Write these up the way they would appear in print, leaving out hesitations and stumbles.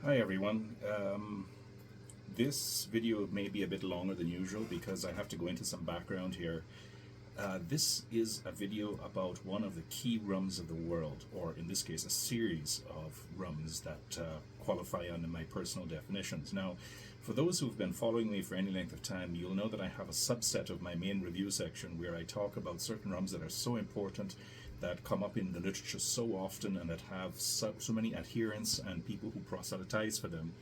Hi everyone. This video may be a bit longer than usual because I have to go into some background here. This is a video about one of the key rums of the world, or in this case, a series of rums that qualify under my personal definitions. Now, for those who've been following me for any length of time, you'll know that I have a subset of my main review section where I talk about certain rums that are so important, that come up in the literature so often, and that have so many adherents and people who proselytize for them,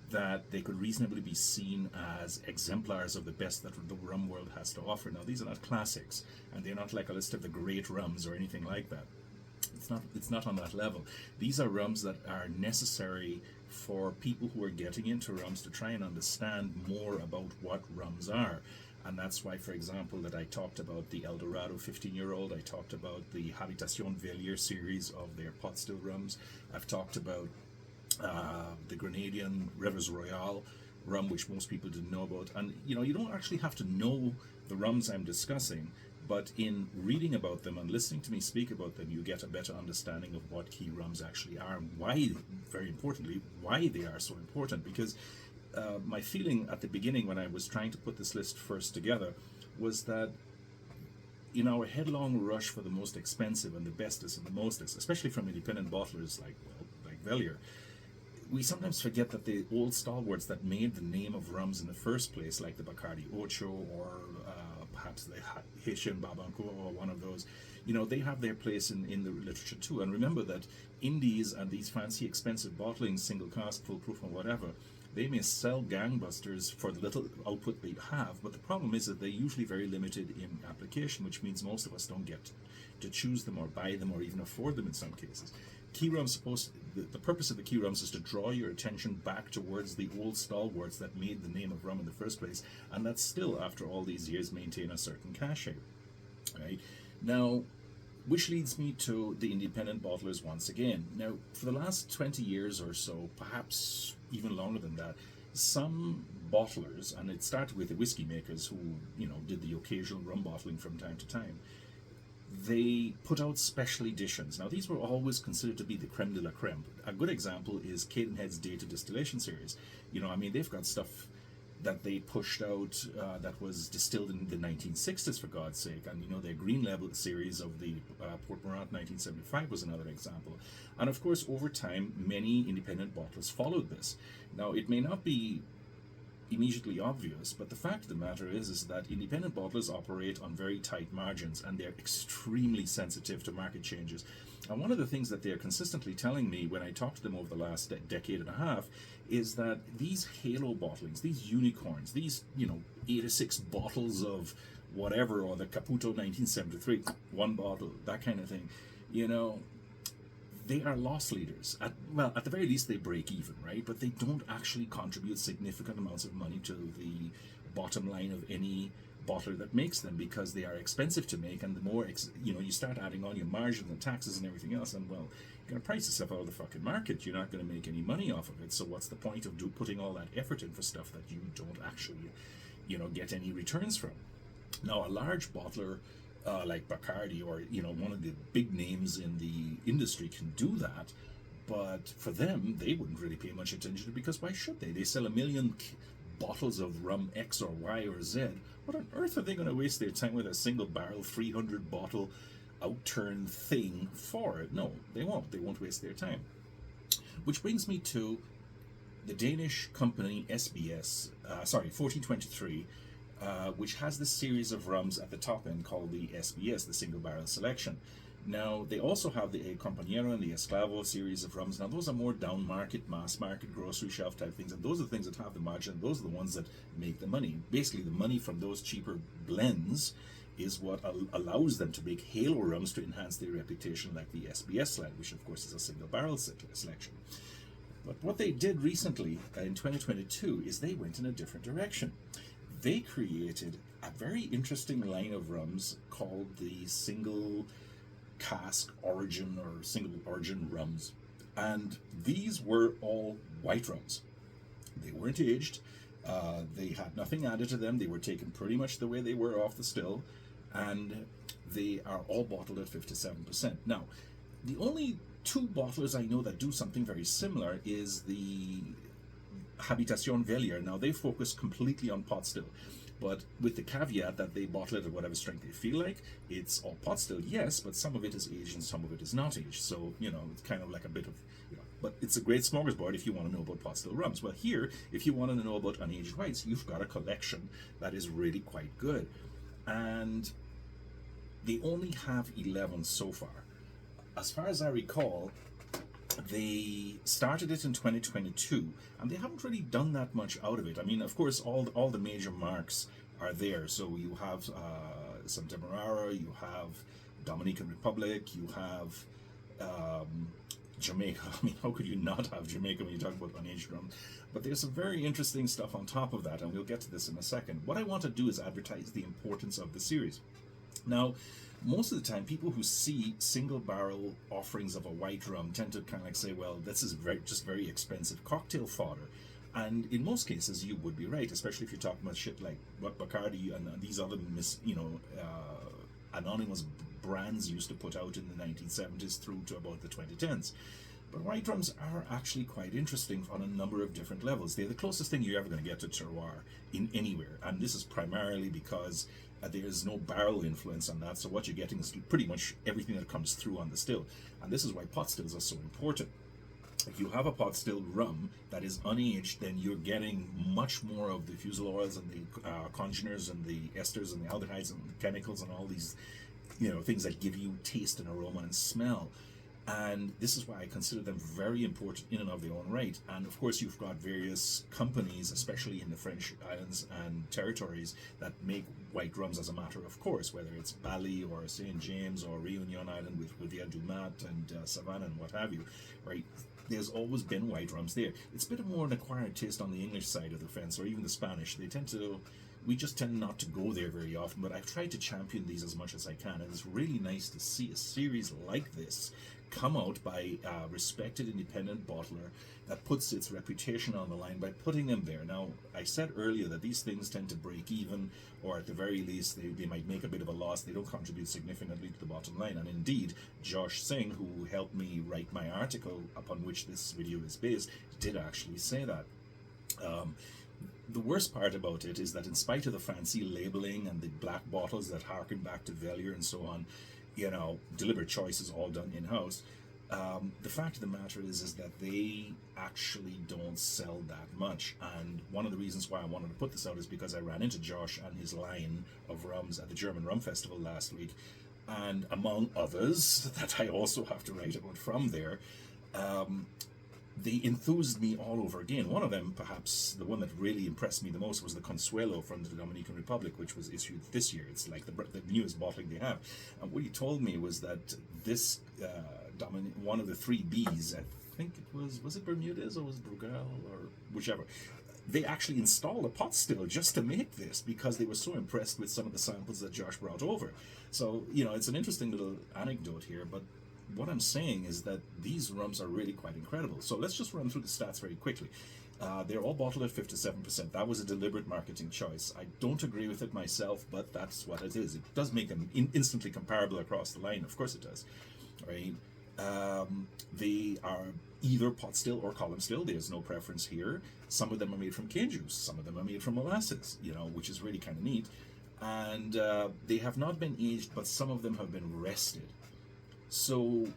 that they could reasonably be seen as exemplars of the best that the rum world has to offer. Now, these are not classics, and they're not like a list of the great rums or anything like that. It's not on that level. These are rums that are necessary for people who are getting into rums to try and understand more about what rums are. And that's why, for example, that I talked about the El Dorado 15-year-old. I talked about the Habitation Velier series of their pot still rums. I've talked about the Grenadian Rivers Royale rum, which most people didn't know about. And you don't actually have to know the rums I'm discussing, but in reading about them and listening to me speak about them, you get a better understanding of what key rums actually are, and why, very importantly, why they are so important. Because my feeling at the beginning when I was trying to put this list first together was that in our headlong rush for the most expensive and the bestest and the mostest, especially from independent bottlers like Velier, we sometimes forget that the old stalwarts that made the name of rums in the first place, like the Bacardi Ocho or perhaps the Haitian Babancourt or one of those, they have their place in the literature too. And remember that indies and these fancy expensive bottlings, single cask, full proof or whatever, they may sell gangbusters for the little output they have, but the problem is that they're usually very limited in application, which means most of us don't get to choose them or buy them or even afford them in some cases. Key rums the purpose of the key rums is to draw your attention back towards the old stalwarts that made the name of rum in the first place, and that still, after all these years, maintain a certain cachet. Right? Now, which leads me to the independent bottlers once again. Now, for the last 20 years or so, perhaps even longer than that, some bottlers, and it started with the whiskey makers who, did the occasional rum bottling from time to time, they put out special editions. Now, these were always considered to be the creme de la creme. A good example is Cadenhead's Data Distillation series. They've got stuff that they pushed out that was distilled in the 1960s, for God's sake. And their Green Label series of the Port Morant 1975 was another example. And of course, over time, many independent bottlers followed this. Now, it may not be immediately obvious, but the fact of the matter is that independent bottlers operate on very tight margins, and they're extremely sensitive to market changes. And one of the things that they're consistently telling me when I talk to them over the last decade and a half is that these halo bottlings, these unicorns, these 86 bottles of whatever, or the Caputo 1973, one bottle, that kind of thing, they are loss leaders. At the very least, they break even, right? But they don't actually contribute significant amounts of money to the bottom line of any bottler that makes them, because they are expensive to make, and the more you start adding on your margin and taxes and everything else, and well, you're going to price yourself out of the fucking market. You're not going to make any money off of it. So what's the point of putting all that effort in for stuff that you don't actually get any returns from? Now, a large bottler like Bacardi or one of the big names in the industry can do that, but for them, they wouldn't really pay much attention to it, because why should they? They sell 1 million bottles of rum X or Y or Z. What on earth are they going to waste their time with a single barrel 300 bottle outturned thing for? No, they won't. They won't waste their time. Which brings me to the Danish company SBS, 1423, which has this series of rums at the top end called the SBS, the Single Barrel Selection. Now, they also have the El Compañero and the Esclavo series of rums. Now, those are more down market, mass market, grocery shelf type things, and those are the things that have the margin. Those are the ones that make the money. Basically, the money from those cheaper blends is what allows them to make halo rums to enhance their reputation, like the SBS line, which of course is a single barrel selection. But what they did recently in 2022 is they went in a different direction. They created a very interesting line of rums called the single cask origin or single origin rums. And these were all white rums. They weren't aged. They had nothing added to them. They were taken pretty much the way they were off the still. And they are all bottled at 57%. Now, the only Two bottlers I know that do something very similar is the Habitation Vellier. Now they focus completely on pot still, but with the caveat that they bottle it at whatever strength they feel like. It's all pot still, yes, but some of it is aged and some of it is not aged. So, it's kind of like a bit of, but it's a great smorgasbord if you want to know about pot still rums. Well, here, if you want to know about unaged whites, you've got a collection that is really quite good. And they only have 11 so far. As far as I recall, they started it in 2022, and they haven't really done that much out of it. I mean, of course, all the major marks are there. So you have some Demerara, you have Dominican Republic, you have Jamaica. I mean, how could you not have Jamaica when you talk about unaged rum? But there's some very interesting stuff on top of that, and we'll get to this in a second. What I want to do is advertise the importance of the series. Now, most of the time, people who see single barrel offerings of a white rum tend to kind of like say, well, this is just very expensive cocktail fodder. And in most cases, you would be right, especially if you're talking about shit like what Bacardi and these other anonymous brands used to put out in the 1970s through to about the 2010s. But white rums are actually quite interesting on a number of different levels. They're the closest thing you're ever going to get to terroir in anywhere. And this is primarily because there's no barrel influence on that. So what you're getting is pretty much everything that comes through on the still. And this is why pot stills are so important. If you have a pot still rum that is unaged, then you're getting much more of the fusel oils and the congeners and the esters and the aldehydes and the chemicals and all these, things that give you taste and aroma and smell. And this is why I consider them very important in and of their own right. And of course, you've got various companies, especially in the French islands and territories, that make white rums as a matter of course, whether it's Bali or St. James or Reunion Island with Rivière du Mat and Savannah and what have you, right? There's always been white rums there. It's a bit more an acquired taste on the English side of the fence, or even the Spanish. We just tend not to go there very often, but I've tried to champion these as much as I can, and it's really nice to see a series like this come out by a respected independent bottler that puts its reputation on the line by putting them there. Now, I said earlier that these things tend to break even, or at the very least, they might make a bit of a loss. They don't contribute significantly to the bottom line. And indeed, Josh Singh, who helped me write my article upon which this video is based, did actually say that. The worst part about it is that in spite of the fancy labeling and the black bottles that harken back to Vellier and so on, deliberate choice is all done in-house. The fact of the matter is that they actually don't sell that much. And one of the reasons why I wanted to put this out is because I ran into Josh and his line of rums at the German Rum Festival last week. And among others that I also have to write about from there, they enthused me all over again. One of them, perhaps the one that really impressed me the most, was the Consuelo from the Dominican Republic, which was issued this year. It's like the newest bottling they have. And what he told me was that this one of the three Bs, I think it was it Bermudez or was it Brugal or whichever, they actually installed a pot still just to make this because they were so impressed with some of the samples that Josh brought over. So, it's an interesting little anecdote here, but what I'm saying is that these rums are really quite incredible. So let's just run through the stats very quickly. They're all bottled at 57%. That was a deliberate marketing choice. I don't agree with it myself, but that's what it is. It does make them instantly comparable across the line. Of course it does. Right? They are either pot still or column still. There's no preference here. Some of them are made from cane juice. Some of them are made from molasses, which is really kind of neat. And they have not been aged, but some of them have been rested. So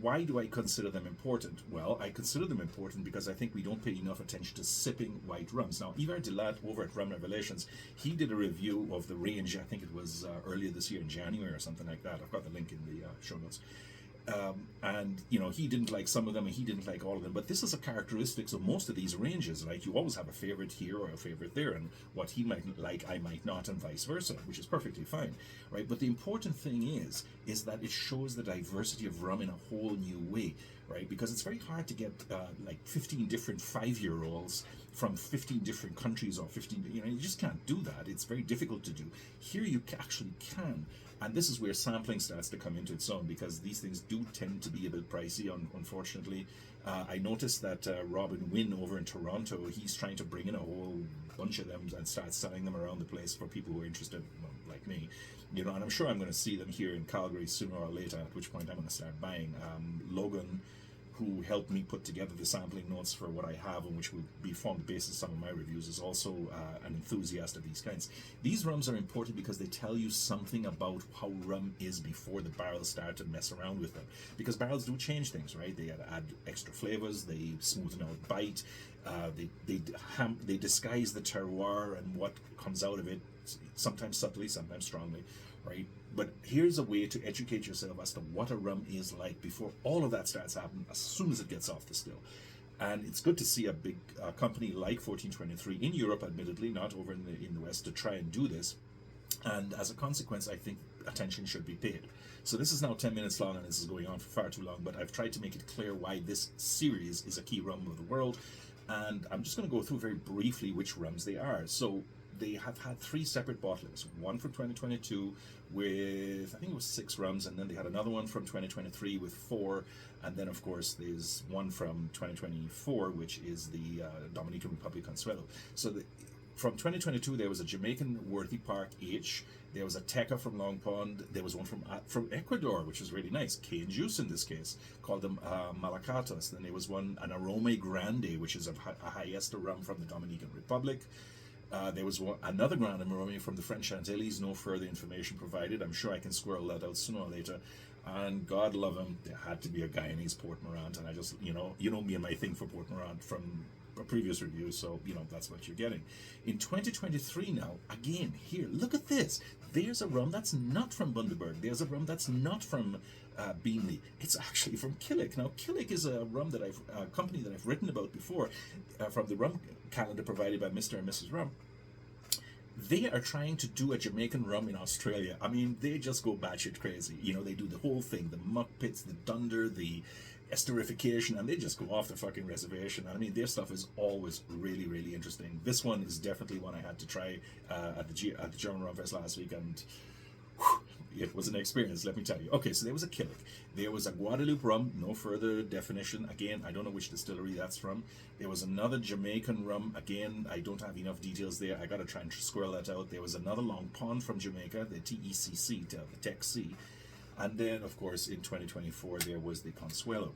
why do I consider them important? Well, I consider them important because I think we don't pay enough attention to sipping white rums. Now, Ivar Delat over at Rum Revelations, he did a review of the range, I think it was earlier this year in January or something like that. I've got the link in the show notes. And he didn't like some of them and he didn't like all of them, but this is a characteristic of most of these ranges. Like, you always have a favorite here or a favorite there, and what he might like I might not, and vice versa, which is perfectly fine, right? But the important thing is that it shows the diversity of rum in a whole new way, right? Because it's very hard to get like 15 different 5-year-olds from 15 different countries, or 15, you just can't do that. It's very difficult to do. Here you actually can. And this is where sampling starts to come into its own, because these things do tend to be a bit pricey, unfortunately. I noticed that Robin Wynn over in Toronto, he's trying to bring in a whole bunch of them and start selling them around the place for people who are interested, like me. you know, and I'm sure I'm going to see them here in Calgary sooner or later, at which point I'm going to start buying. Logan, who helped me put together the sampling notes for what I have and which will be form the basis of some of my reviews, is also an enthusiast of these kinds. These rums are important because they tell you something about how rum is before the barrels start to mess around with them. Because barrels do change things, right? They add extra flavors, they smoothen out bite, they disguise the terroir and what comes out of it, sometimes subtly, sometimes strongly, right? But here's a way to educate yourself as to what a rum is like before all of that starts happening, as soon as it gets off the still. And it's good to see a big company like 1423 in Europe, admittedly, not over in the West, to try and do this. And as a consequence, I think attention should be paid. So this is now 10 minutes long, and this is going on for far too long, but I've tried to make it clear why this series is a key rum of the world. And I'm just going to go through very briefly which rums they are. So they have had 3 separate bottlings, one from 2022 with, I think it was 6 rums, and then they had another one from 2023 with 4, and then of course there's one from 2024, which is the Dominican Republic Consuelo. So from 2022 there was a Jamaican Worthy Park H, there was a Teca from Long Pond, there was one from Ecuador, which is really nice, cane juice in this case, called them Malacatos. Then there was an Arome Grande, which is a high ester rum from the Dominican Republic. There was another Grand Arome from the French Antilles, no further information provided. I'm sure I can squirrel that out sooner or later. And God love him, there had to be a Guyanese Port Morant, and I just, you know me and my thing for Port Morant from a previous review, so, that's what you're getting. In 2023 now, again, here, look at this. There's a rum that's not from Bundaberg. There's a rum that's not from Beanley. It's actually from Killick. Now, Killick is a rum that a company that I've written about before, from the rum calendar provided by Mr. and Mrs. Rum. They are trying to do a Jamaican rum in Australia. I mean, they just go batshit crazy. They do the whole thing, the muck pits, the dunder, the esterification, and they just go off the fucking reservation. I mean, their stuff is always really, really interesting. This one is definitely one I had to try at the German Rum Fest last week, and whew, it was an experience, let me tell you. Okay, so there was a Killick. There was a Guadeloupe rum, no further definition. Again, I don't know which distillery that's from. There was another Jamaican rum. Again, I don't have enough details there. I got to try and squirrel that out. There was another Long Pond from Jamaica, the TECC, the Tech C. And then, of course, in 2024, there was the Consuelo.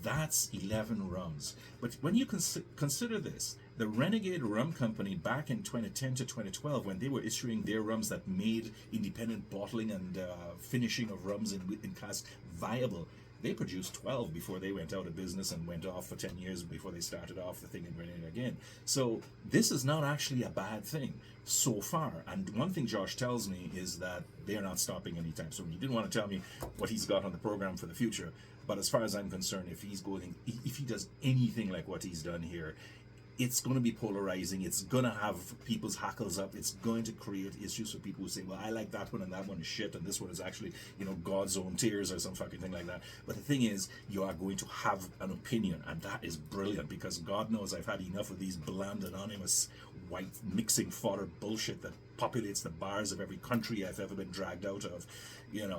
That's 11 rums. But when you consider this, the Renegade Rum Company back in 2010 to 2012, when they were issuing their rums that made independent bottling and finishing of rums in class viable, they produced 12 before they went out of business and went off for 10 years before they started off the thing and running it again. So this is not actually a bad thing so far. And one thing Josh tells me is that they're not stopping anytime soon. He didn't want to tell me what he's got on the program for the future, but as far as I'm concerned, if he does anything like what he's done here, it's going to be polarizing. It's going to have people's hackles up. It's going to create issues for people who say, well, I like that one and that one is shit and this one is actually, God's own tears or some fucking thing like that. But the thing is, you are going to have an opinion, and that is brilliant, because God knows I've had enough of these bland, anonymous, white mixing fodder bullshit that populates the bars of every country I've ever been dragged out of.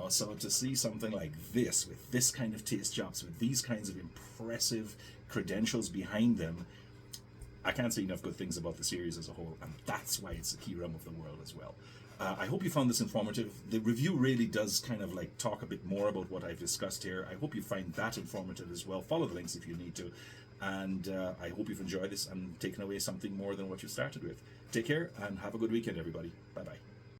So to see something like this, with this kind of taste chops, with these kinds of impressive credentials behind them, I can't say enough good things about the series as a whole, and that's why it's a key rum of the world as well. I hope you found this informative. The review really does kind of talk a bit more about what I've discussed here. I hope you find that informative as well. Follow the links if you need to, and I hope you've enjoyed this and taken away something more than what you started with. Take care and have a good weekend, everybody. Bye-bye.